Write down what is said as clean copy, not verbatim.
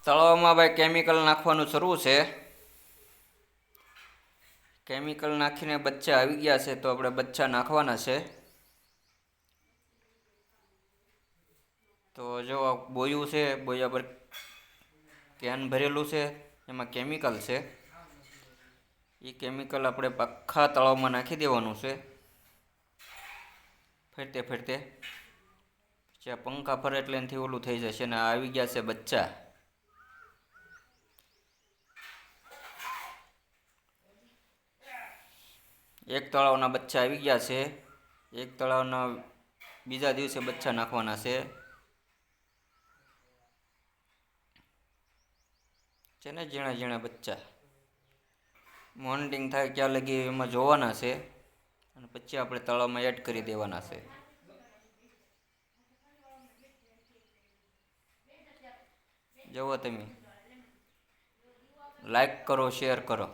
તળાવમાં ભાઈ કેમિકલ નાખવાનું શરૂ છે. કેમિકલ નાખીને બચ્ચા આવી ગયા છે, તો આપણે બચ્ચા નાખવાના છે. તો જો બોયું છે, બોયા પર કેન ભરેલું છે, એમાં કેમિકલ છે. એ કેમિકલ આપણે આખા તળાવમાં નાખી દેવાનું છે, ફરતે ફરતે. પછી આ પંખા ફરે એટલે એનાથી ઓલું થઈ જશે ને આવી ગયા છે બચ્ચા. એક તળાવના બચ્ચા આવી ગયા છે. એક તળાવના બીજા દિવસે બચ્ચા નાખવાના છે ને ઝીણા ઝીણા બચ્ચા. મોન્ટિંગ થાય ત્યાં લગી એમાં જોવાના છે, અને પછી આપણે તળાવમાં એડ કરી દેવાના છે. જુઓ તમે, લાઈક કરો, શેર કરો.